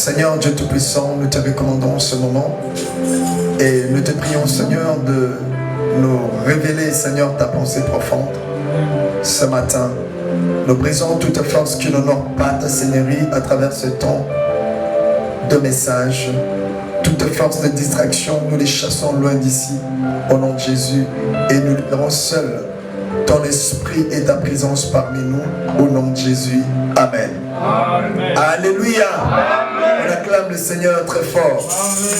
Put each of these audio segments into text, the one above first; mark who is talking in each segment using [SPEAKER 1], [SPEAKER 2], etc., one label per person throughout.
[SPEAKER 1] Seigneur Dieu Tout-Puissant, nous te recommandons ce moment et nous te prions, Seigneur, de nous révéler, Seigneur, ta pensée profonde ce matin. Nous brisons toute force qui n'honore pas ta Seigneurie à travers ce temps de message. Toute force de distraction, nous les chassons loin d'ici au nom de Jésus et nous libérons seuls ton esprit et ta présence parmi nous au nom de Jésus. Amen. Amen. Alléluia. Amen. On acclame le Seigneur très fort. Amen.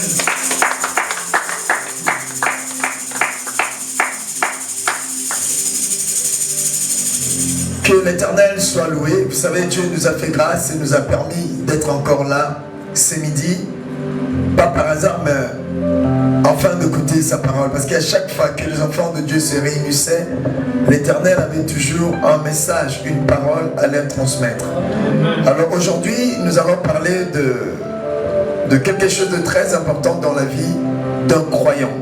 [SPEAKER 1] Que l'Éternel soit loué. Vous savez, Dieu nous a fait grâce et nous a permis d'être encore là ce midi. Pas par hasard, mais enfin d'écouter sa parole. Parce qu'à chaque fois que les enfants de Dieu se réunissaient, l'Éternel avait toujours un message, une parole à leur transmettre. Alors aujourd'hui, nous allons parler de quelque chose de très important dans la vie d'un croyant.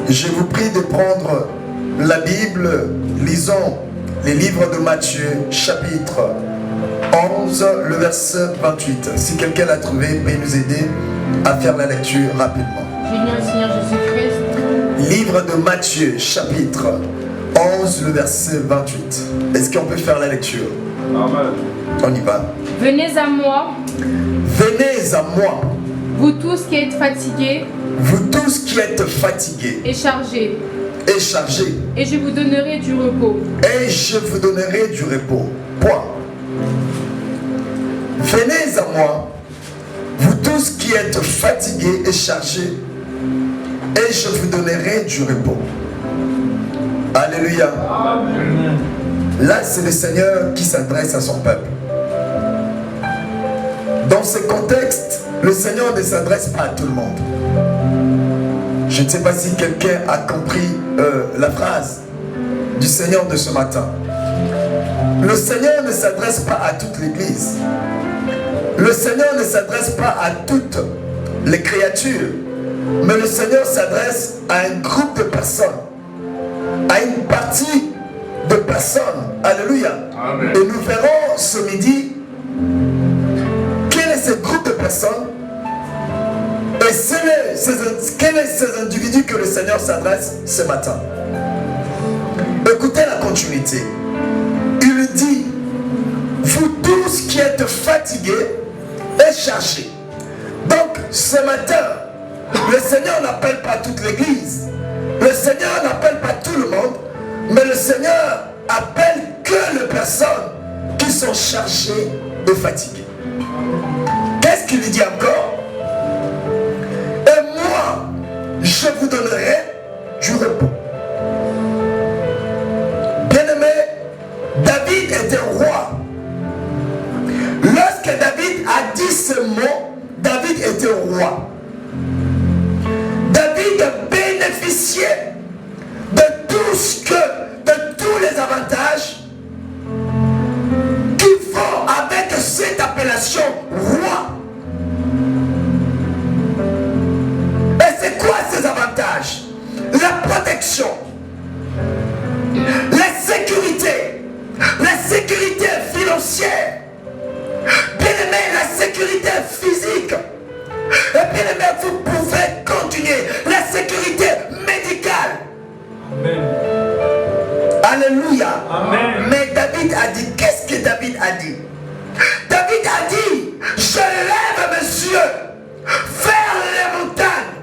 [SPEAKER 1] Je vous prie de prendre la Bible, lisons les livres de Matthieu, chapitre 11, le verset 28. Si quelqu'un l'a trouvé, peut nous aider à faire la lecture rapidement.
[SPEAKER 2] Génial, Seigneur Jésus-Christ.
[SPEAKER 1] Livre de Matthieu, chapitre 11, le verset 28. Est-ce qu'on peut faire la lecture?
[SPEAKER 3] Amen.
[SPEAKER 1] On y va.
[SPEAKER 2] Venez à moi.
[SPEAKER 1] Venez à moi.
[SPEAKER 2] Vous tous qui êtes fatigués.
[SPEAKER 1] Vous tous qui êtes fatigués.
[SPEAKER 2] Et chargés.
[SPEAKER 1] Et chargés.
[SPEAKER 2] Et je vous donnerai du repos.
[SPEAKER 1] Et je vous donnerai du repos. Point. Venez à moi. Vous tous qui êtes fatigués et chargés, et je vous donnerai du repos. Alléluia.
[SPEAKER 3] Amen.
[SPEAKER 1] Là, c'est le Seigneur qui s'adresse à son peuple. Dans ce contexte, le Seigneur ne s'adresse pas à tout le monde. Je ne sais pas si quelqu'un a compris la phrase du Seigneur de ce matin. Le Seigneur ne s'adresse pas à toute l'Église. Le Seigneur ne s'adresse pas à toutes les créatures, mais le Seigneur s'adresse à un groupe de personnes, à une partie de personnes. Alléluia.
[SPEAKER 3] Amen.
[SPEAKER 1] Et nous verrons ce midi quel est ce groupe de personnes et quel est ces individus que le Seigneur s'adresse ce matin. Écoutez la continuité. Il dit: vous tous qui êtes fatigués et chargés. Donc ce matin, le Seigneur n'appelle pas toute l'Église, le Seigneur n'appelle pas tout le monde, mais le Seigneur appelle que les personnes qui sont chargées et fatiguées. Qu'est-ce qu'il dit encore? Et moi, je vous donnerai du repos. Bien-aimé, David était roi. Lorsque David a dit ce mot, David était roi. David bénéficiait de tous les avantages qui vont avec cette appellation roi. Et c'est quoi ces avantages? La protection, la sécurité financière, bien-aimé, la sécurité physique, et bien-aimé, vous pouvez continuer, la sécurité médicale.
[SPEAKER 3] Amen.
[SPEAKER 1] Alléluia.
[SPEAKER 3] Amen.
[SPEAKER 1] Mais David a dit, qu'est-ce que David a dit? David a dit, je lève mes yeux vers les montagnes,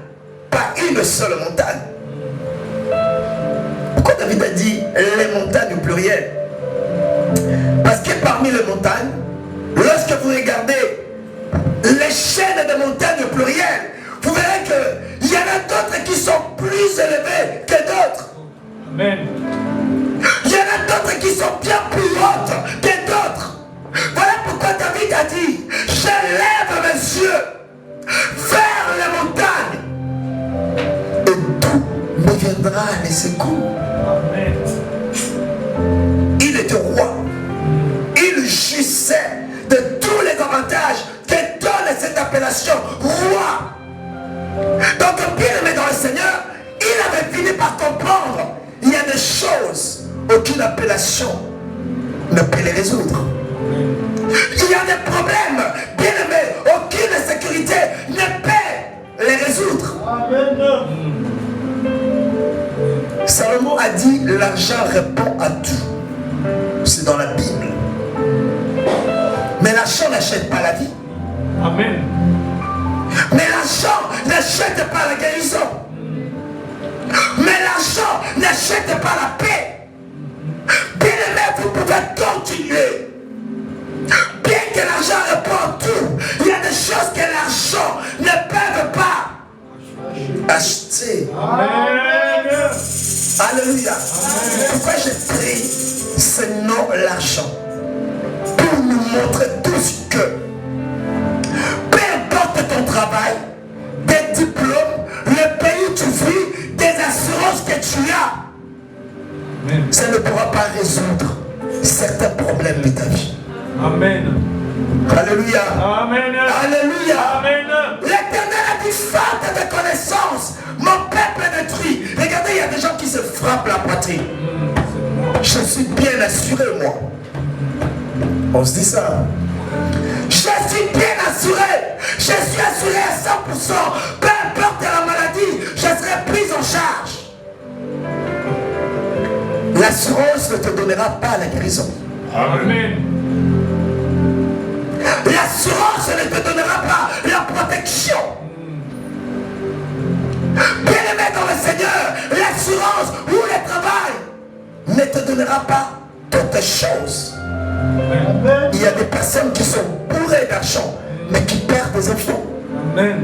[SPEAKER 1] pas une seule montagne. Pourquoi David a dit les montagnes au pluriel? Parce que parmi les montagnes, lorsque vous regardez les chaînes de montagnes au pluriel, vous verrez qu'il y en a d'autres qui sont plus élevées que d'autres.
[SPEAKER 3] Amen.
[SPEAKER 1] Il y en a d'autres qui sont bien plus hautes que d'autres. Voilà pourquoi David a dit, je lève mes yeux vers les montagnes et d'où me viendra les secours.
[SPEAKER 3] Amen.
[SPEAKER 1] Il était roi. Il jouissait de tous les avantages que donne cette appellation roi. Donc bien aimé dans le Seigneur, il avait fini par comprendre, il y a des choses, aucune appellation ne peut les résoudre. Il y a des problèmes, bien aimé, aucune sécurité
[SPEAKER 3] Amen.
[SPEAKER 1] Salomon a dit l'argent répond à tout. C'est dans la Bible. Mais l'argent n'achète pas la vie.
[SPEAKER 3] Amen.
[SPEAKER 1] Mais l'argent n'achète pas la guérison. Mais l'argent n'achète pas la paix. Bien aimé, vous pouvez continuer. Bien que l'argent répond à tout, il y a des choses que l'argent ne peut pas acheter.
[SPEAKER 3] Amen.
[SPEAKER 1] Alléluia. Pourquoi je prie, c'est non l'argent. Pour nous montrer tous que peu importe ton travail, tes diplômes, le pays où tu vis, des assurances que tu as,
[SPEAKER 3] Amen.
[SPEAKER 1] ça ne pourra pas résoudre certains problèmes de ta vie.
[SPEAKER 3] Amen.
[SPEAKER 1] Alléluia.
[SPEAKER 3] Amen.
[SPEAKER 1] Alléluia.
[SPEAKER 3] Amen.
[SPEAKER 1] L'Éternel a dit faute de connaissance, mon peuple est détruit. Regardez, il y a des gens qui se frappent la poitrine. Je suis bien assuré, moi. On se dit ça. Je suis bien assuré. Je suis assuré à 100%. Peu importe la maladie, je serai prise en charge. L'assurance ne te donnera pas la guérison.
[SPEAKER 3] Amen.
[SPEAKER 1] L'assurance ne te donnera pas la protection. Bien-aimé dans le Seigneur, l'assurance ou le travail ne te donnera pas toutes choses.
[SPEAKER 3] Amen.
[SPEAKER 1] Il y a des personnes qui sont bourrées d'argent, mais qui perdent des enfants.
[SPEAKER 3] Amen.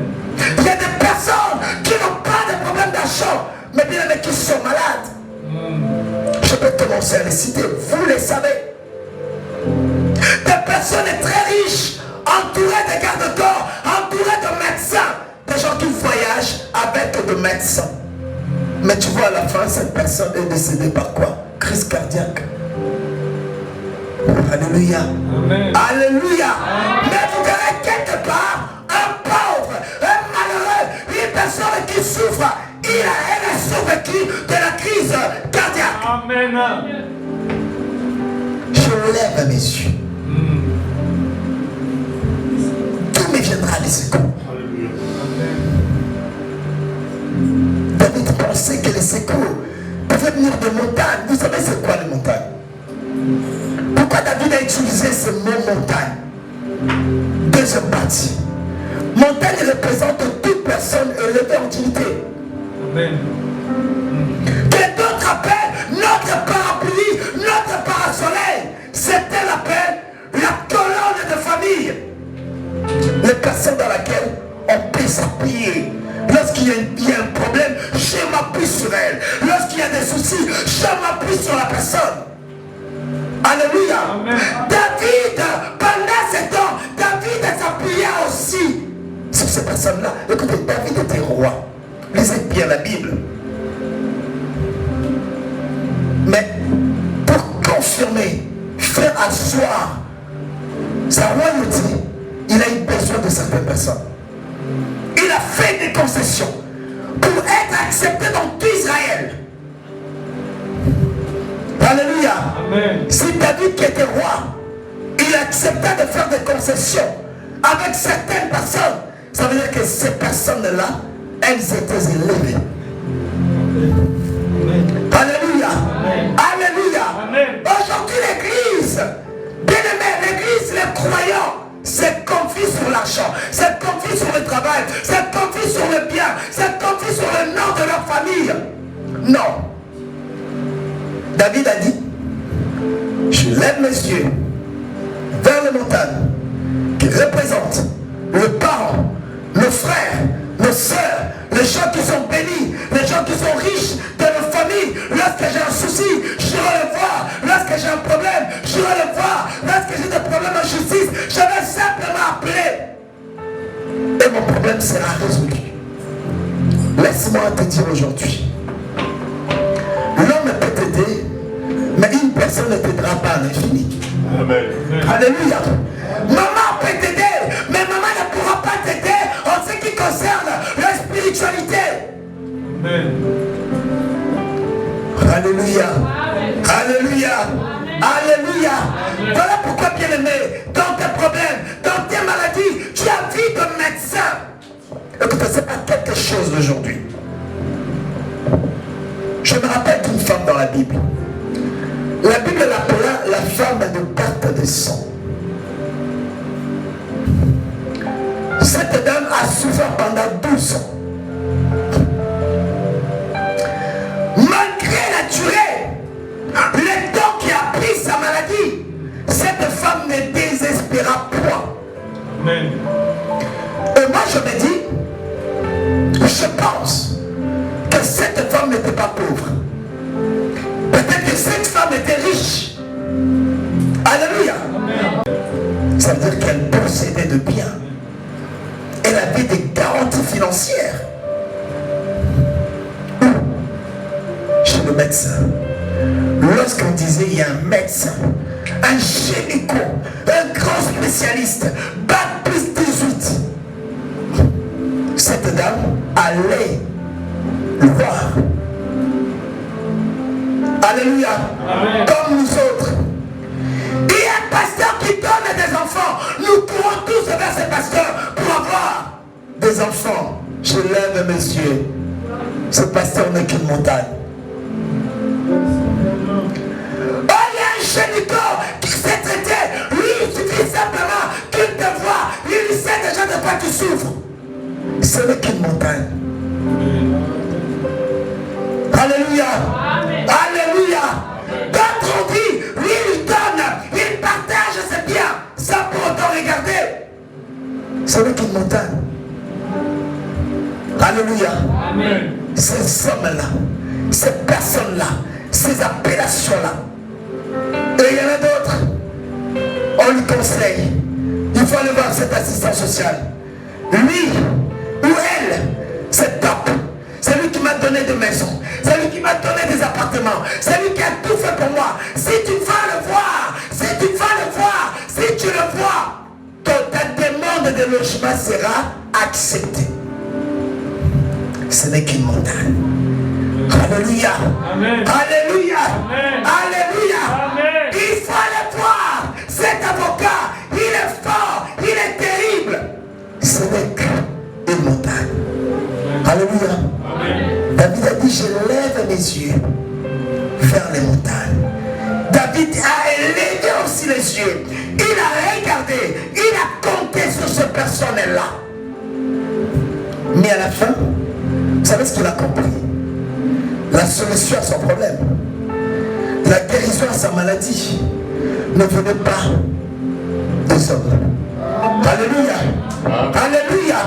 [SPEAKER 1] Il y a des personnes qui n'ont pas de problème d'argent, mais bien aimé qui sont malades. Je peux commencer à les citer, vous les savez. Des personnes très riches, entourées de garde-corps, entourées de médecins, des gens qui voyagent avec des médecins. Mais tu vois à la fin, cette personne est décédée par quoi? Crise cardiaque. Alléluia.
[SPEAKER 3] Amen.
[SPEAKER 1] Alléluia. Mais vous verrez quelque part un pauvre, un malheureux, une personne qui souffre. Elle a survécu de la crise cardiaque.
[SPEAKER 3] Amen.
[SPEAKER 1] Je lève mes yeux. Tout me viendra des secours. David pensait que les secours pouvaient venir de montagnes. Vous savez c'est quoi les montagnes? Pourquoi David a utilisé ce mot montagne? Deuxième partie. Montagne représente toute personne élevée en dignité.
[SPEAKER 3] Amen.
[SPEAKER 1] Que d'autres appellent notre parapluie, notre parasoleil. C'était l'appel, la colonne de famille. Les personnes dans laquelle on peut s'appuyer. Lorsqu'il y a un problème, je m'appuie sur elle. Lorsqu'il y a des soucis, je m'appuie sur la personne. Alléluia.
[SPEAKER 3] Amen.
[SPEAKER 1] David, pendant ce temps, David s'appuyait aussi sur ces personnes-là. Écoutez, David était roi. Lisez bien la Bible. Mais pour confirmer, faire asseoir sa royauté, il a eu besoin de certaines personnes. Il a fait des concessions pour être accepté dans tout Israël. Alléluia.
[SPEAKER 3] Amen.
[SPEAKER 1] Si David qui était roi, il acceptait de faire des concessions avec certaines personnes, ça veut dire que ces personnes-là, elles étaient élevées. Alléluia.
[SPEAKER 3] Amen.
[SPEAKER 1] Alléluia.
[SPEAKER 3] Amen.
[SPEAKER 1] Aujourd'hui l'église, bien aimé, l'église, les croyants, c'est confie sur l'argent, c'est confie sur le travail, c'est confie sur le bien, c'est confie sur le nom de leur famille. Non. David a dit, je lève mes yeux vers les montagnes qui représentent le parent, nos frères, nos sœurs, les gens qui sont bénis, les gens qui sont riches de nos familles. Lorsque j'ai un souci, j'irai le voir. Lorsque j'ai un problème, j'irai le voir. Lorsque j'ai des problèmes en justice, je vais simplement appeler. Et mon problème sera résolu. Laisse-moi te dire aujourd'hui, l'homme peut t'aider, mais une personne ne t'aidera pas à l'infini.
[SPEAKER 4] Amen.
[SPEAKER 1] Alléluia. Maman peut t'aider, mais maman ne pourra pas t'aider en ce qui concerne la spiritualité.
[SPEAKER 3] Amen.
[SPEAKER 1] Alléluia. Alléluia. Alléluia. Voilà pourquoi, bien aimé, dans tes problèmes, dans tes maladies, tu as vu de médecin. Écoutez, ce n'est pas quelque chose d'aujourd'hui. Je me rappelle d'une femme dans la Bible. La Bible l'appela la femme de perte de sang. Cette dame a souffert pendant 12 ans. Malgré la durée, le temps qui a pris sa maladie, cette femme ne désespéra point.
[SPEAKER 3] Amen.
[SPEAKER 1] Et moi je me dis, je pense que cette femme n'était pas pauvre. Peut-être que cette femme était riche. Alléluia.
[SPEAKER 3] Amen.
[SPEAKER 1] Ça veut dire qu'elle possédait de biens. Elle avait des garanties financières. Chez le médecin, lorsqu'on disait il y a un médecin, un gynéco, un grand spécialiste, bac plus 18, cette dame allait le voir. Alléluia.
[SPEAKER 3] Amen.
[SPEAKER 1] Comme nous autres. Il y a un pasteur qui donne des enfants. Nous courons tous vers ce pasteur pour avoir des enfants. Je lève mes yeux. Ce pasteur n'est qu'une montagne. Oh, il y a un gynéco qui s'est traité. Lui, il suffit simplement qu'il te voit. Il sait déjà de quoi tu souffres. Ce n'est qu'une montagne. Alléluia.
[SPEAKER 2] Amen.
[SPEAKER 1] Alléluia. D'autres ont dit, lui il donne, il partage ses biens, sans pour autant regarder. Ce n'est qu'une montagne. Alléluia.
[SPEAKER 3] Amen.
[SPEAKER 1] Ces hommes-là, ces personnes-là, ces appellations-là. Et il y en a d'autres. On lui conseille. Il faut aller voir cet assistant social. Lui ou elle, c'est top. C'est lui qui m'a donné des maisons. C'est lui qui m'a donné des appartements. C'est lui qui a tout fait pour moi. Si tu vas le voir, si tu vas le voir, si tu le vois, ta demande de logement sera acceptée. Ce n'est qu'une montagne. Alléluia.
[SPEAKER 3] Amen.
[SPEAKER 1] Alléluia.
[SPEAKER 3] Amen.
[SPEAKER 1] Alléluia.
[SPEAKER 3] Amen.
[SPEAKER 1] Il faut aller voir. Cet avocat, il est fort, il est terrible. Ce n'est qu'une montagne. Alléluia.
[SPEAKER 3] Amen.
[SPEAKER 1] David a dit, je lève mes yeux vers les montagnes. David a élevé aussi les yeux. Il a regardé, il a compté sur ce personnel-là. Mais à la fin, vous savez ce qu'il a compris? La solution à son problème, la guérison à sa maladie, ne venait pas des hommes. Alléluia. Alléluia.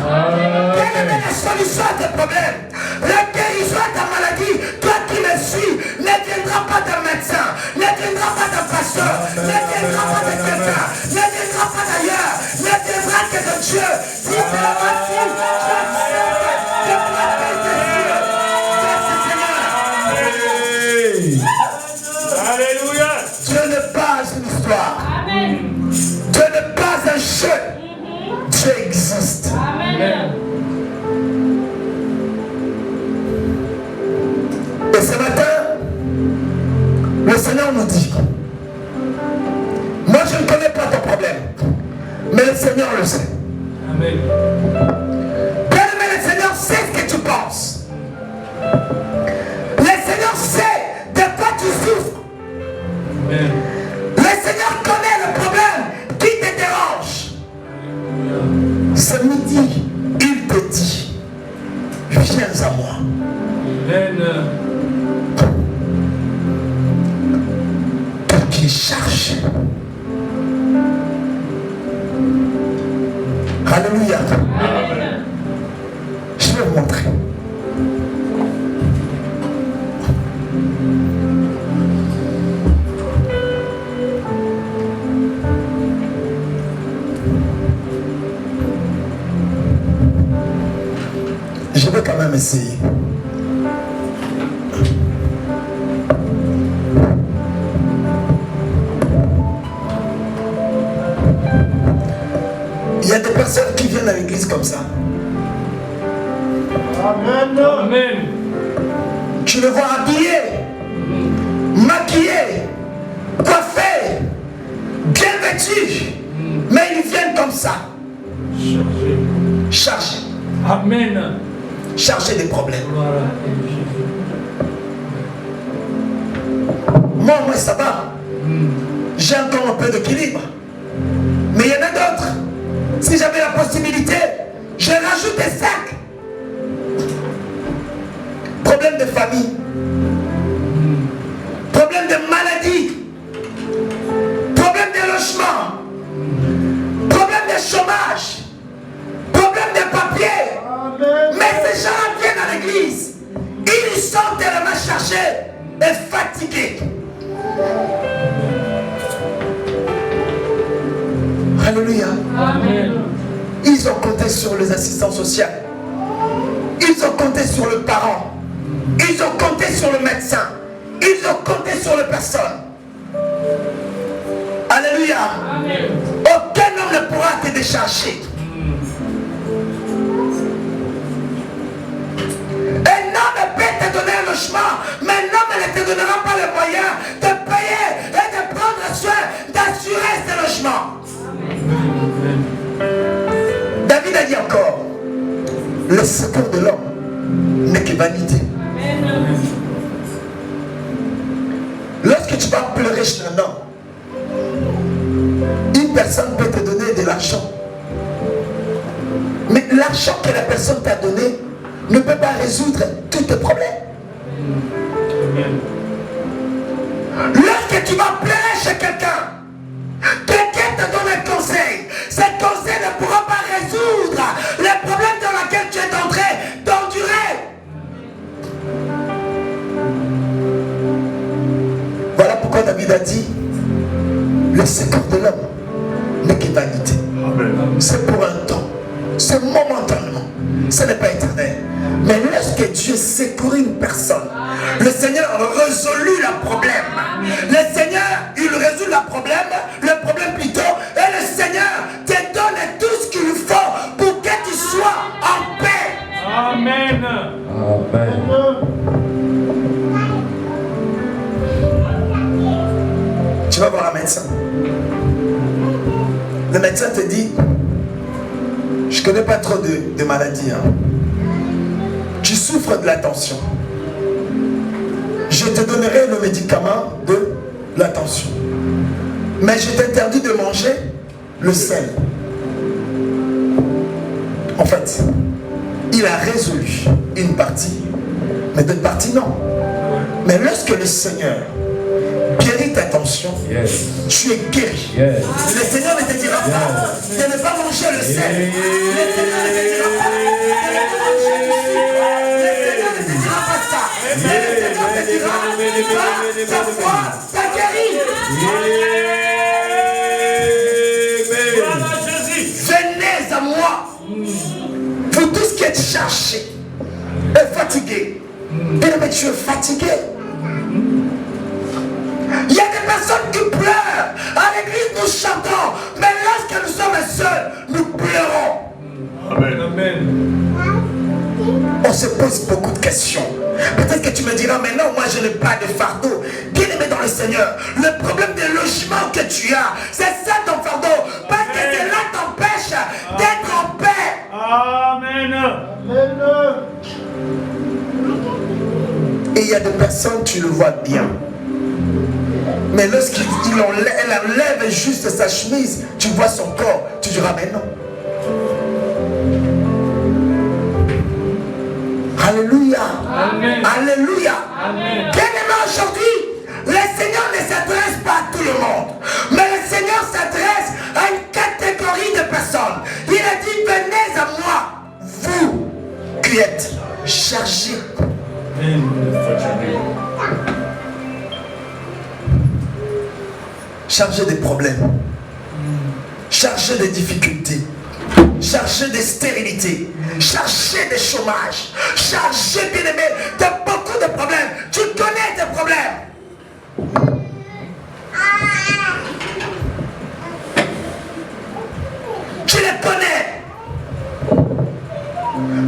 [SPEAKER 1] Quelle est la solution à tes problèmes? La guérison à ta maladie, toi qui me suis, ne viendra pas d'un médecin, ne viendra pas d'un pasteur, ne viendra pas de quelqu'un, ne viendra pas d'ailleurs, ne viendra que de Dieu. Si c'est la voici, je m'appelle de Dieu.
[SPEAKER 3] Alléluia.
[SPEAKER 1] Dieu n'est pas une histoire.
[SPEAKER 2] Amen.
[SPEAKER 1] Dieu n'est pas un jeu. Dieu existe.
[SPEAKER 2] Amen.
[SPEAKER 1] Et ce matin, le Seigneur nous dit, moi je ne connais pas ton problème, mais le Seigneur le sait.
[SPEAKER 3] Amen.
[SPEAKER 1] Bien-aimé, le Seigneur sait ce que tu penses. Le Seigneur sait de quoi tu souffres.
[SPEAKER 3] Amen.
[SPEAKER 1] Le Seigneur connaît le problème qui te dérange. Ce midi, il te dit, viens à moi.
[SPEAKER 3] Amen.
[SPEAKER 1] Toi qui cherches. Alléluia.
[SPEAKER 3] Amen.
[SPEAKER 1] Je vais vous montrer. Je vais quand même essayer. Il y a des personnes qui viennent à l'église comme ça.
[SPEAKER 3] Amen.
[SPEAKER 1] Tu le vois habillé, maquillé, coiffé, bien vêtu, mais ils viennent comme ça,
[SPEAKER 3] Chargé.
[SPEAKER 1] chargés.
[SPEAKER 3] Amen.
[SPEAKER 1] chargé des problèmes.
[SPEAKER 3] Voilà.
[SPEAKER 1] Moi, ça va. J'ai encore un peu d'équilibre. Mais il y en a d'autres. Si j'avais la possibilité, je rajoute des sacs. Problème de famille. Problème de maladie. Problème de logement. Problème de chômage. Problème de papier. Mais ces gens viennent à l'église. Ils sont tellement chargés et fatigués. Alléluia.
[SPEAKER 3] Amen.
[SPEAKER 1] Ils ont compté sur les assistants sociaux. Ils ont compté sur le parent. Ils ont compté sur le médecin. Ils ont compté sur les personnes. Alléluia.
[SPEAKER 2] Amen.
[SPEAKER 1] Aucun homme ne pourra te décharger. Un homme peut te donner un logement, mais un homme ne te donnera pas les moyens de payer et de prendre soin, d'assurer ce logement. David a dit encore, le secours de l'homme n'est que vanité. Lorsque tu vas pleurer chez un homme, une personne peut te donner de l'argent. Mais l'argent que la personne t'a donné ne peut pas résoudre tous tes problèmes. Lorsque tu vas pleurer chez quelqu'un, quelqu'un te donne un conseil. Ce conseil ne pourra pas résoudre les problèmes dans lesquels tu es en train d'endurer. Voilà pourquoi David a dit, le secours de l'homme n'est que vanité. C'est pour un temps. C'est momentanément. Ce n'est pas éternel. Mais lorsque Dieu secourt une personne, le Seigneur résout le problème. Le Seigneur, il résout le problème plutôt, et le Seigneur te donne tout ce qu'il faut pour que tu sois en paix.
[SPEAKER 3] Amen.
[SPEAKER 4] Amen.
[SPEAKER 1] Tu vas voir un médecin. Le médecin te dit, je ne connais pas trop de maladies. Tu souffres de la tension. Je te donnerai le médicament de la tension. Mais je t'interdis de manger le sel. En fait, il a résolu une partie, mais d'autres parties non. Mais lorsque le Seigneur guérit ta tension, tu es guéri. Le Seigneur ne te dira pas de ne pas manger le sel. Le Seigneur ne te dira pas de ne pas manger le sucre. Le Seigneur ne te dira pas ça. Mais le Seigneur te dira, ta foi t'a guéri. Venez à moi, vous tous qui êtes chargés et fatigués. Bien, mais tu es fatigué. Il y a des personnes qui pleurent. À l'église, nous chantons. Mais lorsque nous sommes seuls, nous pleurons.
[SPEAKER 3] Amen. Amen.
[SPEAKER 1] On se pose beaucoup de questions. Peut-être que tu me diras, mais non, moi je n'ai pas de fardeau. Bien aimé dans le Seigneur, le problème de logement que tu as, c'est ça ton fardeau. Parce que cela t'empêche d'être en paix.
[SPEAKER 3] Amen. Amen.
[SPEAKER 1] Et il y a des personnes, tu le vois bien. Mais lorsqu'elle enlève juste sa chemise, tu vois son corps, tu diras, mais non. Alléluia.
[SPEAKER 3] Amen.
[SPEAKER 1] Alléluia.
[SPEAKER 3] Amen.
[SPEAKER 1] Bien-aimé, aujourd'hui, le Seigneur ne s'adresse pas à tout le monde. Mais le Seigneur s'adresse à une catégorie de personnes. Il a dit, venez à moi, vous qui êtes chargés. Chargé des problèmes, chargé des difficultés, chargé de stérilité, chargé de chômage, chargé, bien-aimé, de beaucoup de problèmes. Tu connais tes problèmes. Tu les connais.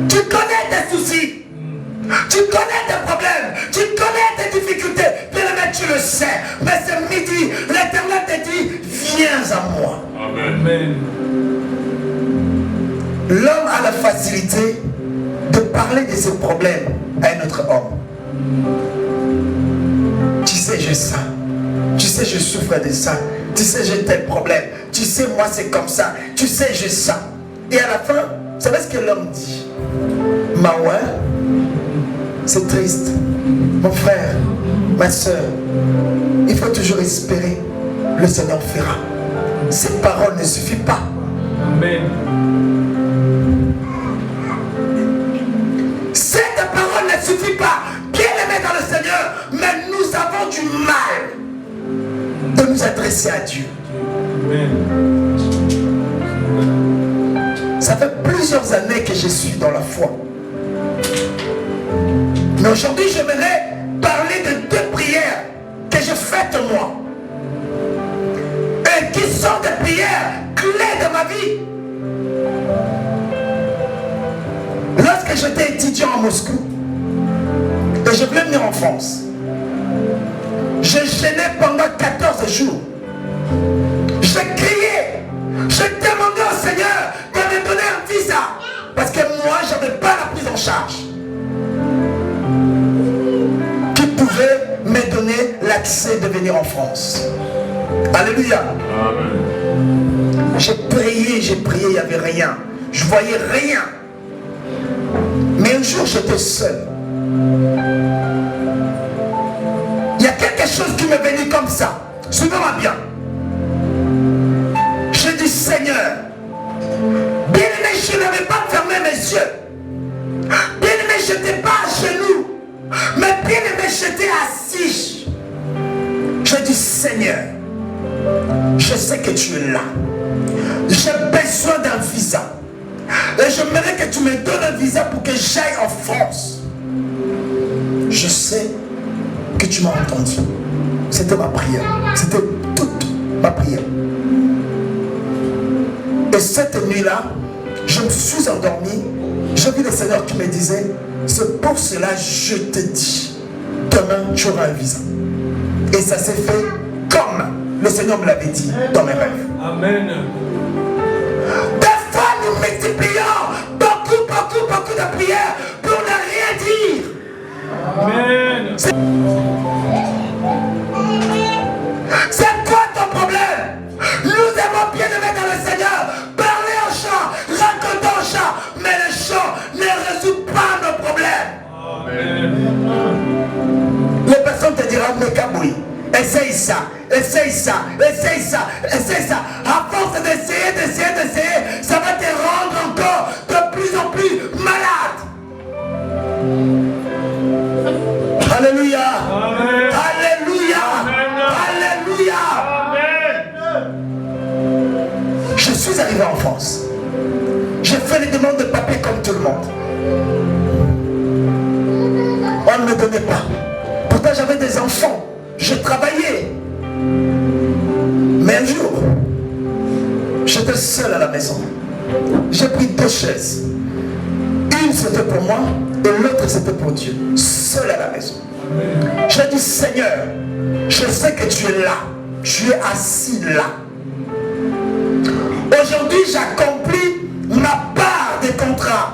[SPEAKER 1] Tu connais tes soucis. Tu connais tes problèmes, tu connais tes difficultés, bien-aimé, tu le sais. Mais ce midi, l'Éternel te dit, viens à moi.
[SPEAKER 3] Amen.
[SPEAKER 1] L'homme a la facilité de parler parler de ses problèmes à un autre homme. Tu sais, j'ai ça. Tu sais, je souffre de ça. Tu sais, j'ai tel problème. Tu sais, moi, c'est comme ça. Tu sais, j'ai ça. Et à la fin, vous savez ce que l'homme dit? Maouin, c'est triste. Mon frère, ma soeur, il faut toujours espérer. Le Seigneur fera. Cette parole ne suffit pas.
[SPEAKER 3] Amen.
[SPEAKER 1] Cette parole ne suffit pas. Bien-aimés dans le Seigneur, mais nous avons du mal de nous adresser à Dieu.
[SPEAKER 3] Amen.
[SPEAKER 1] Ça fait plusieurs années que je suis dans la foi. Mais aujourd'hui, j'aimerais parler de deux prières que je fais moi. Et qui sont des prières clés de ma vie. Lorsque j'étais étudiant à Moscou, et je voulais venir en France, je jeûnais pendant 14 jours. Je criais, je demandais au Seigneur de me donner un visa. Parce que moi, je n'avais pas la prise en charge qui pouvait me donner l'accès de venir en France. Alléluia.
[SPEAKER 3] Amen.
[SPEAKER 1] J'ai prié, il n'y avait rien. Je voyais rien. Mais un jour, j'étais seul. Il y a quelque chose qui m'est venu comme ça. Suivez-moi bien. J'ai dit, Seigneur, bien-aimé, je n'avais pas fermé mes yeux. Bien-aimé, je n'étais pas à genoux. Mais bien-aimé, j'étais assis. J'ai dit, Seigneur, je sais que tu es là. J'ai besoin d'un visa. Et j'aimerais que tu me donnes un visa pour que j'aille en France. Je sais que tu m'as entendu. C'était ma prière. C'était toute ma prière. Et cette nuit-là, je me suis endormi. J'ai vu le Seigneur qui me disait, c'est pour cela que je te dis, demain tu auras un visa. Et ça s'est fait comme le Seigneur me l'avait dit dans mes rêves.
[SPEAKER 3] Amen.
[SPEAKER 1] Des fois nous multiplions beaucoup de prières pour ne rien dire.
[SPEAKER 3] Amen.
[SPEAKER 1] C'est quoi ton problème? Nous avons bien aimé dans le Seigneur parler en chant, raconter en chant, mais le chant ne résout pas nos problèmes.
[SPEAKER 3] Amen.
[SPEAKER 1] Les personnes te diront, mais Kaboui, essaye ça, essaye ça, essaye ça, essaye ça. À force d'essayer, ça va te rendre encore de plus en plus malade. Alléluia.
[SPEAKER 3] Amen.
[SPEAKER 1] Alléluia.
[SPEAKER 3] Amen.
[SPEAKER 1] Alléluia.
[SPEAKER 3] Amen.
[SPEAKER 1] Je suis arrivé en France. J'ai fait les demandes de papier comme tout le monde. On ne me donnait pas. Pourtant j'avais des enfants. Je travaillais. Mais un jour, j'étais seul à la maison. J'ai pris 2 chaises. Une c'était pour moi et l'autre c'était pour Dieu. Seul à la maison. J'ai dit, Seigneur, je sais que tu es là. Tu es assis là. Aujourd'hui, j'accomplis ma part des contrats.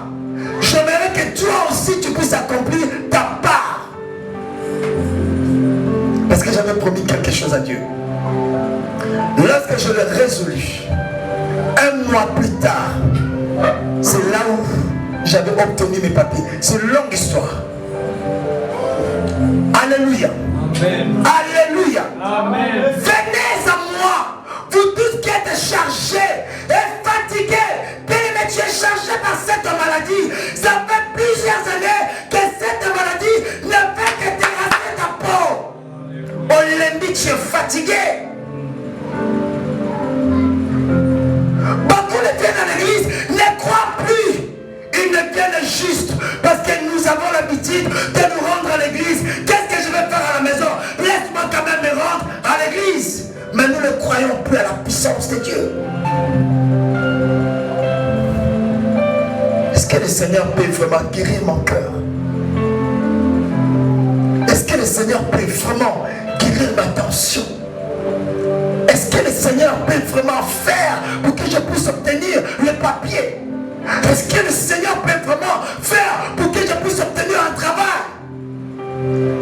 [SPEAKER 1] J'aimerais que toi aussi, tu puisses accomplir ta part. Parce que j'avais promis quelque chose à Dieu. Lorsque je l'ai résolu, 1 mois plus tard, c'est là où j'avais obtenu mes papiers. C'est une longue histoire. Alléluia.
[SPEAKER 3] Amen.
[SPEAKER 1] Alléluia.
[SPEAKER 3] Amen.
[SPEAKER 1] Venez à moi, vous tous qui êtes chargés et fatigués. Bien-aimé, tu es chargé par cette maladie. Ça fait plusieurs années que cette maladie ne fait que terrasser ta peau. Au lundi, tu es fatigué. Beaucoup ne viennent à l'église, ne croient plus. Ils ne viennent juste parce que nous avons l'habitude de nous rendre à l'église. Qu'est-ce que je vais faire à la maison? Laisse-moi quand même me rendre à l'église. Mais nous ne croyons plus à la puissance de Dieu. Est-ce que le Seigneur peut vraiment guérir mon cœur? Est-ce que le Seigneur peut vraiment guérir ma tension? Est-ce que le Seigneur peut vraiment faire pour que je puisse obtenir le papier? Est-ce que le Seigneur peut vraiment faire pour que je puisse obtenir un travail?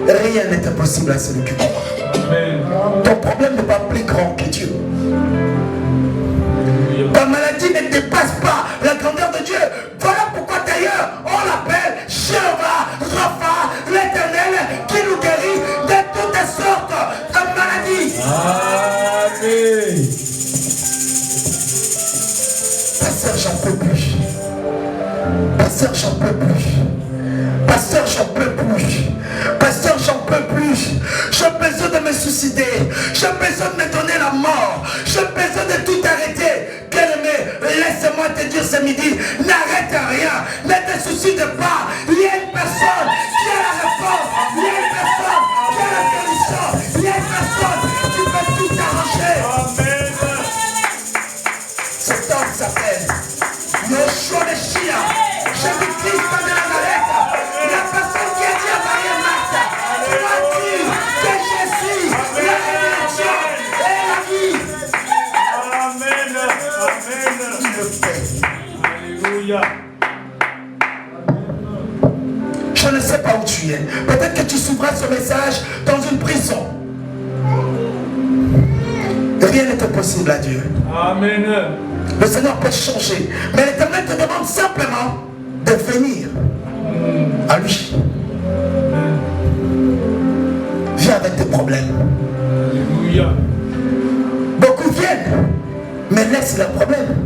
[SPEAKER 1] Rien n'est impossible à celui qui croit.
[SPEAKER 3] Amen.
[SPEAKER 1] Ton problème n'est pas plus grand que Dieu. Ta maladie ne dépasse pas la grandeur de Dieu. Voilà pourquoi d'ailleurs on l'appelle Jéhovah, Rapha, l'Éternel, qui nous guérit de toutes sortes de maladies.
[SPEAKER 3] Amen.
[SPEAKER 1] Pasteur, j'en peux plus. Pasteur, j'en peux plus. Pasteur, j'en peux plus. Pasteur, j'en peux plus. J'ai besoin de me suicider. J'ai besoin de me donner la mort. J'ai besoin de tout arrêter. Bien-aimé, laisse-moi te dire ce midi, n'arrête rien. Ne te suicide pas. Il y a une personne qui a la réponse. Il y a une personne qui a la solution. Il y a une personne qui peut tout arranger.
[SPEAKER 3] Amen.
[SPEAKER 1] Cet homme s'appelle Yoshua Messia. Jésus-Christ de Nazareth. La personne qui a dit à Marie-Marthe, crois-tu que je suis la rédemption et la vie?
[SPEAKER 3] Amen. Amen.
[SPEAKER 1] Il le fait.
[SPEAKER 3] Alléluia.
[SPEAKER 1] Je ne sais pas où tu es. Peut-être que tu suivras ce message dans une prison. Rien n'est impossible à Dieu.
[SPEAKER 3] Amen.
[SPEAKER 1] Le Seigneur peut changer. Mais l'Éternel te demande simplement de venir à lui. Viens avec tes problèmes.
[SPEAKER 3] Alléluia.
[SPEAKER 1] Beaucoup viennent, mais laissent leurs problèmes.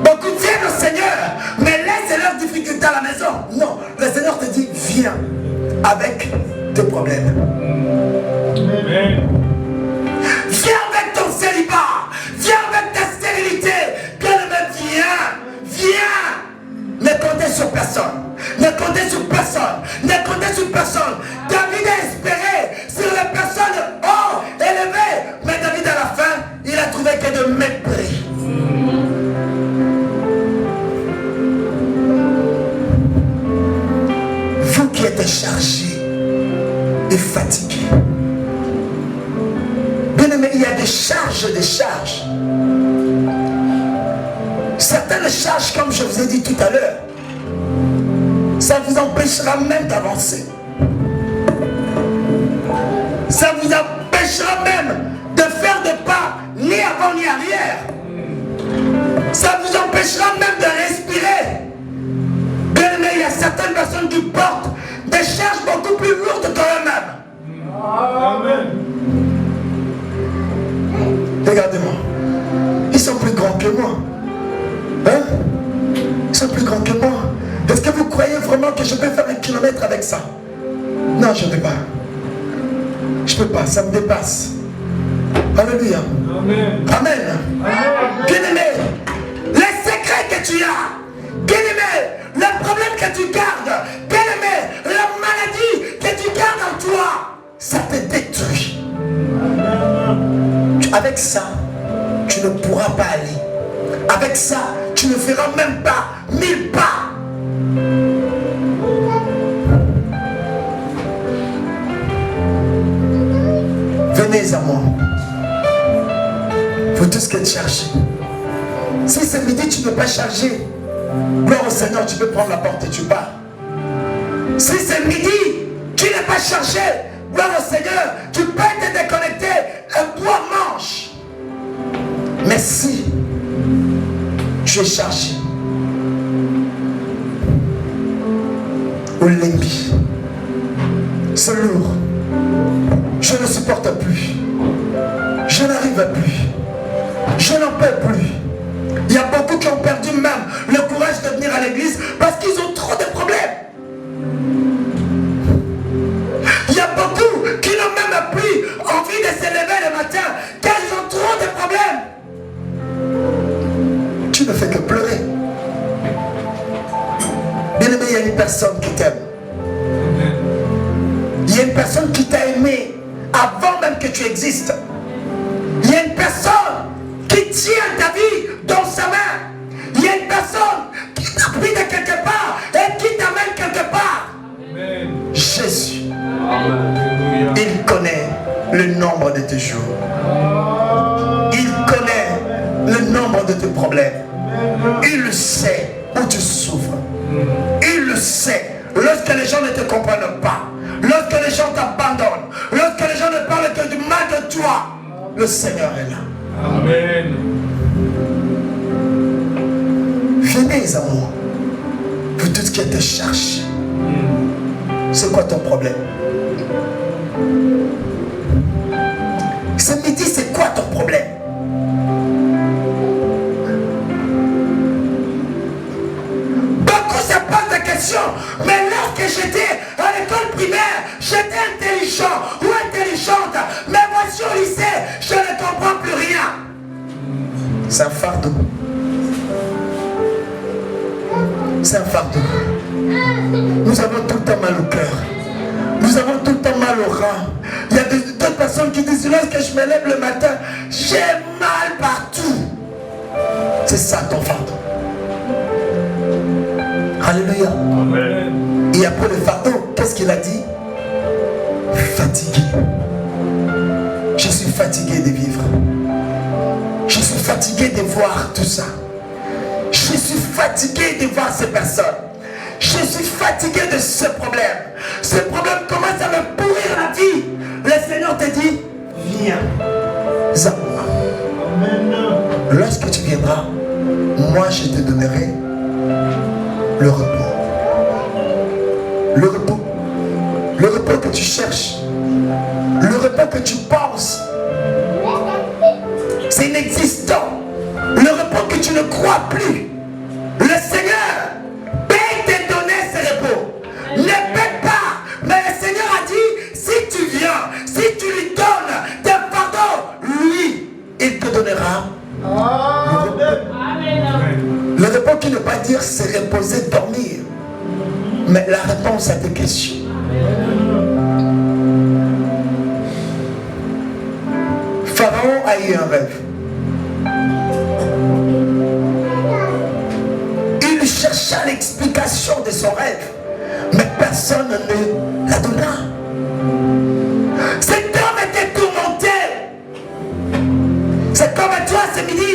[SPEAKER 1] Beaucoup viennent au Seigneur, mais laissent leurs difficultés à la maison. Non, le Seigneur te dit, viens avec tes problèmes.
[SPEAKER 3] Amen.
[SPEAKER 1] Viens avec ton célibat. Viens avec ta stérilité. Bien-aimé, viens. Viens. Ne comptez sur personne. Ne comptez sur personne. Ne comptez sur personne. David a espéré sur les personnes haut élevées. Mais David, à la fin, il a trouvé que de mépris. Vous qui êtes chargés et fatigués. Bien-aimé, il y a des charges, des charges. Certaines charges, comme je vous ai dit tout à l'heure, ça vous empêchera même d'avancer. Ça vous empêchera même de faire des pas ni avant ni arrière. Ça vous empêchera même de respirer. Bien-aimé, il y a certaines personnes qui portent des charges beaucoup plus lourdes que eux-mêmes.
[SPEAKER 3] Amen.
[SPEAKER 1] Regardez-moi. Ils sont plus grands que moi. Hein? Ils sont plus grands que moi. Est-ce que vous croyez vraiment que je peux faire 1 kilomètre avec ça? Non, je ne peux pas. Je ne peux pas, ça me dépasse. Alléluia.
[SPEAKER 3] Amen.
[SPEAKER 1] Amen. Bien-aimé, les secrets que tu as, bien-aimé, le problème que tu gardes, bien-aimé, la maladie que tu gardes en toi, ça te détruit. Avec ça, tu ne pourras pas aller. Avec ça, tu ne feras même pas 1000 pas. Venez à moi. Vous tous qui êtes chargés. Si ce midi tu n'es pas chargé, gloire au Seigneur, tu peux prendre la porte et tu pars. Si ce midi tu n'es pas chargé, gloire au Seigneur, tu peux te déconnecter et boire manche. Mais si tu es chargé, Olimbi, c'est lourd, je ne supporte plus, je n'arrive plus, je n'en peux plus. Il y a beaucoup qui ont perdu même le courage de venir à l'église parce qu'ils ont trop de problèmes. Il y a beaucoup qui n'ont même plus envie de se lever le matin car ils ont trop de problèmes. Tu ne fais que pleurer. Bien-aimé, il y a une personne qui t'aime. Il y a une personne qui t'a aimé avant même que tu existes. Il y a une personne qui tient ta vie dans sa main. Il y a une personne qui t'a pris de quelque part et qui t'amène quelque part.
[SPEAKER 3] Amen.
[SPEAKER 1] Jésus,
[SPEAKER 3] Alléluia.
[SPEAKER 1] il connaît le nombre de tes jours. Il connaît le nombre nombre de tes problèmes. Il le sait où tu souffres. Il le sait. Lorsque les gens ne te comprennent pas, lorsque les gens t'abandonnent, lorsque les gens ne parlent que du mal de toi, le Seigneur est là.
[SPEAKER 3] Amen.
[SPEAKER 1] Venez, les amours, pour tout ce qui te cherche. C'est quoi ton problème? Ce midi, c'est quoi ton problème? Beaucoup se posent des questions, mais lorsque j'étais à l'école primaire, j'étais intelligent ou intelligente, mais voici au lycée, je ne comprends plus rien. C'est un fardeau. C'est un fardeau. Nous avons tout le temps mal au cœur. Nous avons tout le temps mal au rein. Il y a d'autres personnes qui disent, lorsque je me lève le matin, j'ai mal partout. C'est ça ton fardeau. Alléluia.
[SPEAKER 3] Amen.
[SPEAKER 1] Et après le fardeau, qu'est-ce qu'il a dit? Fatigué. Je suis fatigué de vivre. Je suis fatigué de voir tout ça. Je suis fatigué de voir ces personnes. Je suis fatigué de ce problème. Ce problème commence à me pourrir la vie. Le Seigneur te dit, viens à moi.
[SPEAKER 3] Amen.
[SPEAKER 1] Lorsque tu viendras, moi je te donnerai le repos. Le repos. Le repos que tu cherches. Le repos que tu penses. C'est inexistant. Le repos que tu ne crois plus. Le Seigneur peut te donner ce repos. Ne paie pas. Mais le Seigneur a dit, si tu viens, si tu lui donnes tes fardeaux, lui, il te donnera le repos.
[SPEAKER 2] Amen.
[SPEAKER 1] Le repos qui ne veut pas dire se reposer, dormir. Mais la réponse à tes questions. Pharaon a eu un rêve. Il chercha l'explication de son rêve, mais personne ne la donna. Cet homme était tourmenté. C'est comme toi ce midi.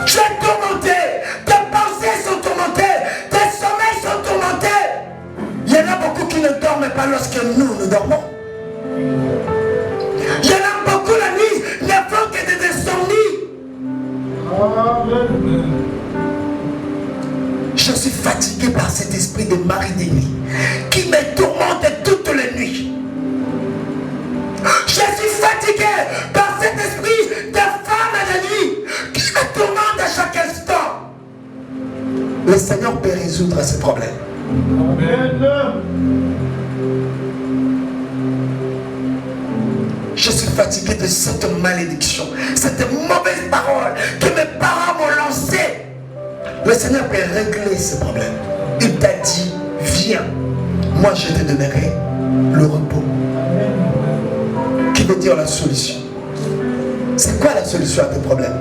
[SPEAKER 1] Tu es tourmenté. Tes pensées sont tourmentées. Tes sommeils sont tourmentés. Il y en a beaucoup qui ne dorment pas lorsque nous dormons. Il y en a beaucoup la nuit, ne font que des insomnies.
[SPEAKER 3] Amen.
[SPEAKER 1] Je suis fatigué par cet esprit de mari des nuits qui me tourmente toutes les nuits. Je suis fatigué par cet esprit de femme à la nuit qui me tourmente à chaque instant. Le Seigneur peut résoudre ces problèmes.
[SPEAKER 3] Amen.
[SPEAKER 1] Je suis fatigué de cette malédiction, cette mauvaise parole que mes parents m'ont lancée. Le Seigneur peut régler ce problème. Il t'a dit, viens, moi je te donnerai le repos. Qui veut dire la solution? C'est quoi la solution à tes problèmes?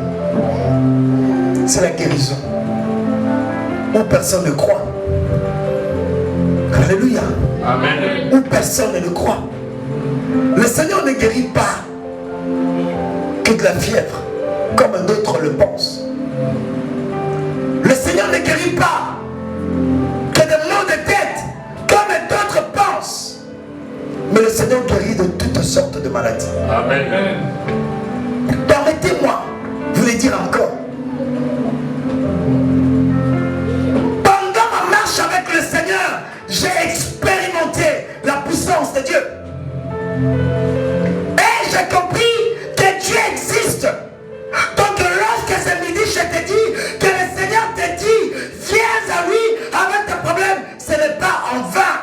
[SPEAKER 1] C'est la guérison. Où personne ne croit. Alléluia.
[SPEAKER 3] Amen.
[SPEAKER 1] Où personne ne le croit. Le Seigneur ne guérit pas que de la fièvre, comme d'autres le pensent. Le Seigneur ne guérit pas que de maux de tête, comme d'autres pensent. Mais le Seigneur guérit de toutes sortes de maladies.
[SPEAKER 3] Amen.
[SPEAKER 1] Permettez-moi de vous le dire encore. Pendant ma marche avec le Seigneur, j'ai expérimenté la puissance de Dieu. Et j'ai compris que Dieu existe. Donc lorsque ce midi je te dis que le Seigneur te dit, viens à lui avec tes problèmes, ce n'est pas en vain.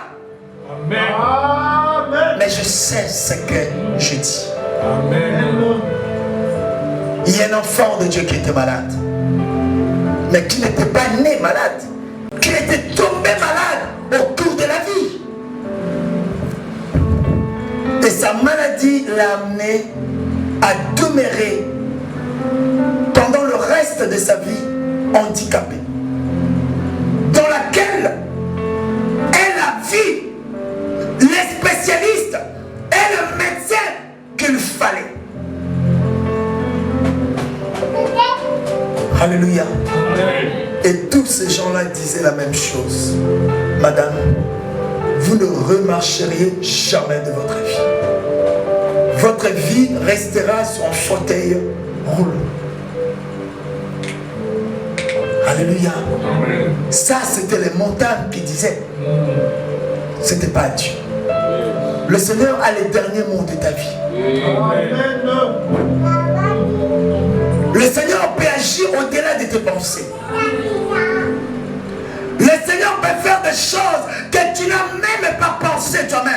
[SPEAKER 3] Amen. Amen.
[SPEAKER 1] Mais je sais ce que je dis.
[SPEAKER 3] Amen.
[SPEAKER 1] Il y a un enfant de Dieu qui était malade, mais qui n'était pas né malade, qui était tombé malade au cours de la vie. Et sa maladie l'a amené à demeurer pendant le reste de sa vie handicapé, dans laquelle elle a vu les spécialistes et le médecin qu'il fallait. Alléluia.
[SPEAKER 3] Amen.
[SPEAKER 1] Et tous ces gens-là disaient la même chose. Madame, vous ne remarcheriez jamais de votre vie. Votre vie restera sur un fauteuil roulant. Alléluia.
[SPEAKER 3] Amen.
[SPEAKER 1] Ça, c'était les montagnes qui disaient. C'était pas Dieu. Le Seigneur a les derniers mots de ta vie. Le Seigneur peut agir au-delà de tes pensées. Le Seigneur peut faire des choses que tu n'as même pas pensé toi-même.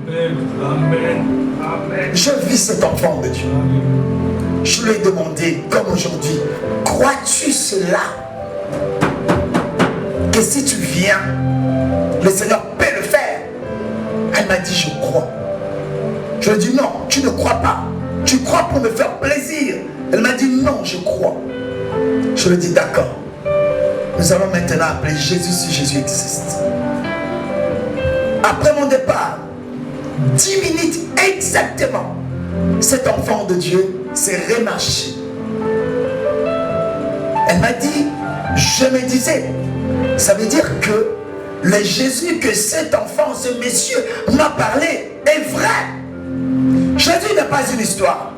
[SPEAKER 3] Amen. Amen. Amen.
[SPEAKER 1] Je vis cet enfant de Dieu. Je lui ai demandé, comme aujourd'hui, crois-tu cela? Que si tu viens, le Seigneur peut le faire. Elle m'a dit, je crois. Je lui ai dit, non, tu ne crois pas. Tu crois pour me faire plaisir. Elle m'a dit, non, je crois. Je lui ai dit, d'accord. Nous allons maintenant appeler Jésus si Jésus existe. Après mon départ, 10 minutes exactement, cet enfant de Dieu s'est remarché. Elle m'a dit, je me disais, ça veut dire que le Jésus que cet enfant, ce monsieur m'a parlé est vrai. Jésus n'est pas une histoire.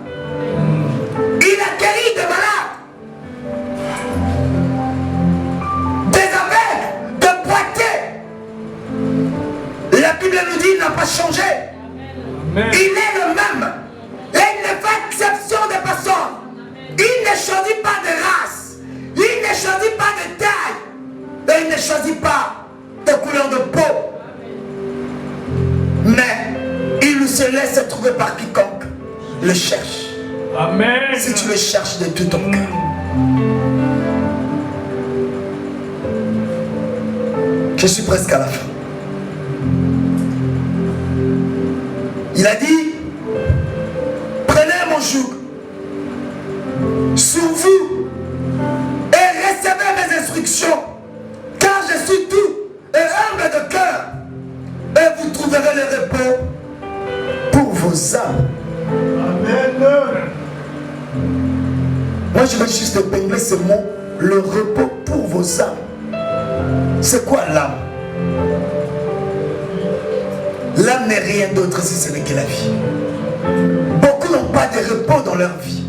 [SPEAKER 1] Il a guéri de malades, des aveugles, de boiteux. La Bible nous dit qu'il n'a pas changé.
[SPEAKER 3] Amen.
[SPEAKER 1] Il est le même. Et il ne fait exception de personne. Il ne choisit pas de race. Il ne choisit pas de taille. Et il ne choisit pas de couleur de peau. Mais il se laisse trouver par quiconque le cherche.
[SPEAKER 3] Amen.
[SPEAKER 1] Si tu le cherches de tout ton cœur. Je suis presque à la fin. Il a dit, prenez mon joug sur vous et recevez mes instructions, car je suis doux et humble de cœur, et vous trouverez le repos pour vos âmes.
[SPEAKER 3] Amen.
[SPEAKER 1] Moi, je vais juste épingler ce mot, le repos pour vos âmes. C'est quoi l'âme? L'âme n'est rien d'autre si ce n'est que la vie. Beaucoup n'ont pas de repos dans leur vie.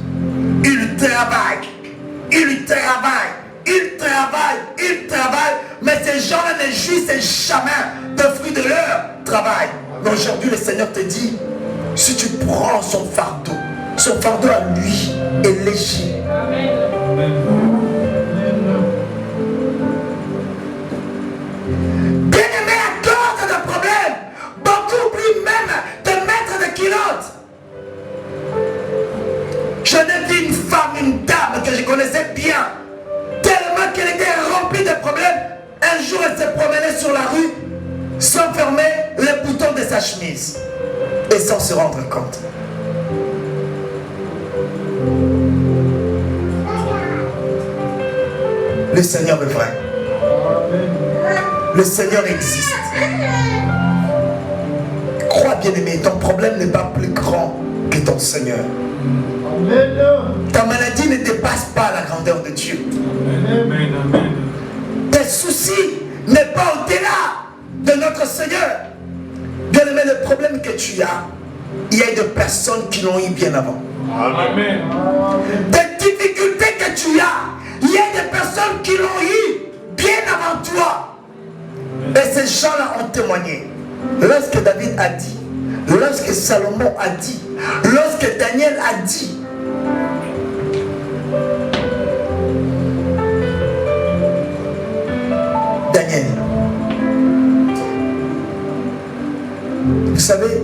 [SPEAKER 1] Ils travaillent, ils travaillent, ils travaillent, ils travaillent, mais ces gens-là ne jouissent jamais de fruits de leur travail. Mais aujourd'hui, le Seigneur te dit, si tu prends son fardeau à lui est léger. Bien-aimé, à cause de problèmes, beaucoup plus même de mettre de culottes. Je n'ai vu une femme, une dame que je connaissais bien, tellement qu'elle était remplie de problèmes. Un jour, elle se promenait sur la rue, sans fermer les boutons de sa chemise et sans se rendre compte. Le Seigneur est vrai. Le Seigneur existe. Crois, bien-aimé, ton problème n'est pas plus grand que ton Seigneur. Ta maladie ne dépasse pas la grandeur de Dieu.
[SPEAKER 3] Amen. Amen.
[SPEAKER 1] Tes soucis n'est pas au-delà de notre Seigneur. Bien-aimé, le problème que tu as, il y a des personnes qui l'ont eu bien avant.
[SPEAKER 3] Amen.
[SPEAKER 1] Des difficultés que tu as, il y a des personnes qui l'ont eu bien avant toi. Et ces gens-là ont témoigné. Lorsque David a dit, lorsque Salomon a dit, lorsque Daniel a dit, Daniel, vous savez,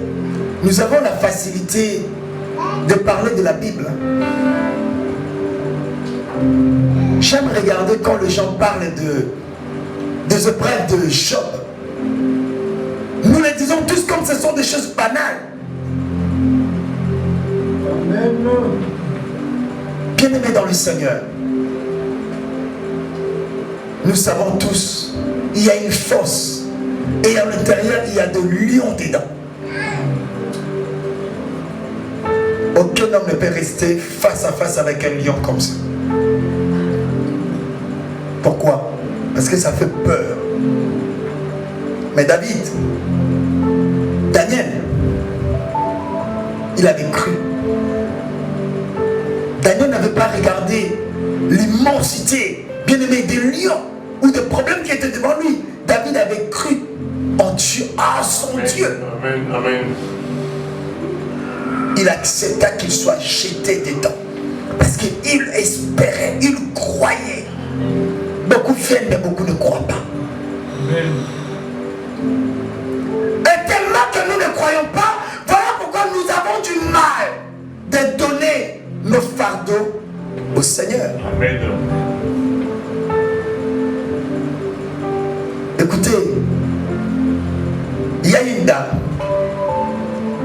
[SPEAKER 1] nous avons la facilité de parler de la Bible. J'aime regarder quand les gens parlent des épreuves de Job. Nous les disons tous comme ce sont des choses banales. Bien-aimés dans le Seigneur, nous savons tous, il y a une fosse et à l'intérieur il y a de lions dedans. Aucun homme ne peut rester face à face avec un lion comme ça. Pourquoi? Parce que ça fait peur. Mais Daniel, il avait cru. Daniel n'avait pas regardé l'immensité, bien aimé, des lions ou des problèmes qui étaient devant lui. David avait cru en Dieu, à son Dieu.
[SPEAKER 3] Amen. Amen.
[SPEAKER 1] Il accepta qu'il soit jeté dedans. Parce qu'il espérait, il croyait. Beaucoup viennent, mais beaucoup ne croient pas.
[SPEAKER 3] Amen.
[SPEAKER 1] Et tellement que nous ne croyons pas, voilà pourquoi nous avons du mal de donner nos fardeaux au Seigneur.
[SPEAKER 3] Amen.
[SPEAKER 1] Écoutez, il y a une dame,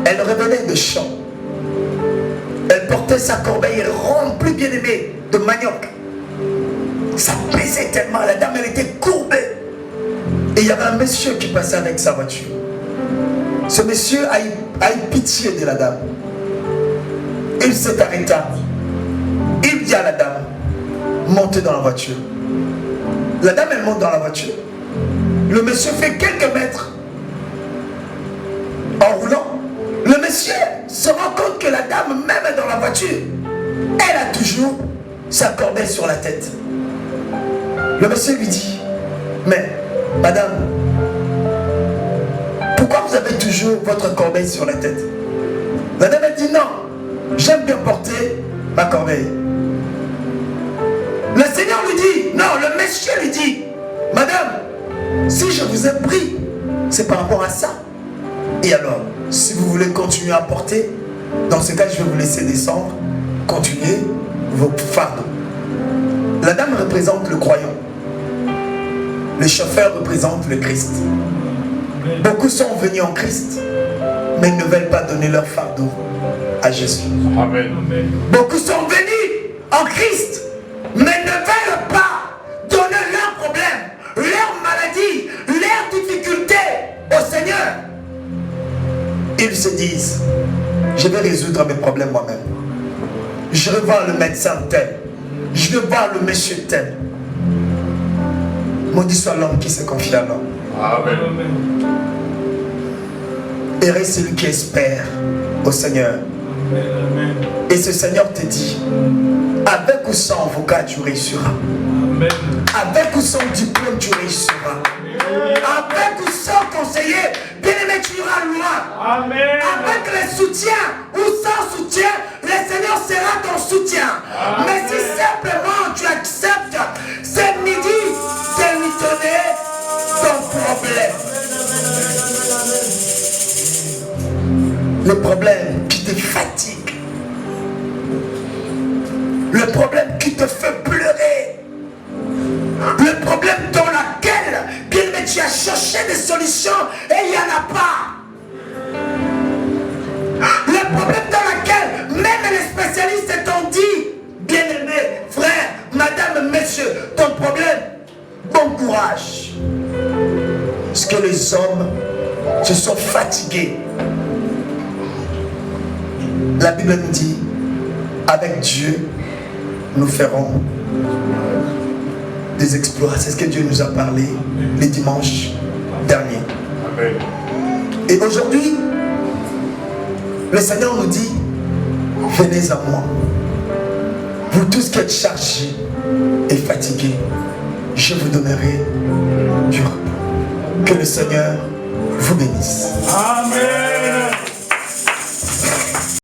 [SPEAKER 1] elle revenait de champ. Elle portait sa corbeille remplie, bien aimée, de manioc. Ça pesait tellement, la dame elle était courbée. Et il y avait un monsieur qui passait avec sa voiture. Ce monsieur a eu pitié de la dame. Il s'est arrêté. Il dit à la dame, montez dans la voiture. La dame elle monte dans la voiture. Le monsieur fait quelques mètres en roulant. Le monsieur se rend compte que la dame, même dans la voiture, elle a toujours sa corbeille sur la tête. Le monsieur lui dit, mais madame, pourquoi vous avez toujours votre corbeille sur la tête? La dame a dit non, j'aime bien porter ma corbeille. Le Seigneur lui dit, non, le monsieur lui dit, madame, si je vous ai pris, c'est par rapport à ça. Et alors, si vous voulez continuer à porter, dans ce cas, je vais vous laisser descendre, continuez vos fardeaux. La dame représente le croyant. Le chauffeur représente le Christ. Beaucoup sont venus en Christ, mais ils ne veulent pas donner leur fardeau à Jésus.
[SPEAKER 3] Amen.
[SPEAKER 1] Beaucoup sont venus en Christ, mais ne veulent pas donner leurs problèmes, leurs maladies, leurs difficultés au Seigneur. Ils se disent, je vais résoudre mes problèmes moi-même. Je vais voir le médecin tel. Je vais voir le monsieur tel. Maudit soit l'homme qui se confie à l'homme.
[SPEAKER 3] Amen.
[SPEAKER 1] Heureux celui qui espère au Seigneur.
[SPEAKER 3] Amen.
[SPEAKER 1] Et ce Seigneur te dit, avec ou sans avocat, tu réussiras.
[SPEAKER 3] Amen.
[SPEAKER 1] Avec ou sans diplôme, tu réussiras. Avec ou sans conseiller, bien aimé, tu iras loin.
[SPEAKER 3] Amen.
[SPEAKER 1] Avec les soutiens ou sans soutien, le Seigneur sera ton soutien.
[SPEAKER 3] Amen.
[SPEAKER 1] Mais si simplement tu acceptes, c'est midi de lui donner ton problème. Le problème qui te fatigue. Le problème qui te fait pleurer. Le problème dans lequel, bien aimé, tu as cherché des solutions et il n'y en a pas. Le problème dans lequel même les spécialistes t'ont dit, bien aimé, frère, madame, monsieur, ton problème, bon courage. Parce que les hommes se sont fatigués. La Bible nous dit, avec Dieu, nous ferons des exploits. C'est ce que Dieu nous a parlé les dimanches derniers.
[SPEAKER 3] Amen.
[SPEAKER 1] Et aujourd'hui, le Seigneur nous dit, venez à moi. Vous tous qui êtes chargés et fatigués, je vous donnerai du repos. Que le Seigneur vous bénisse.
[SPEAKER 3] Amen.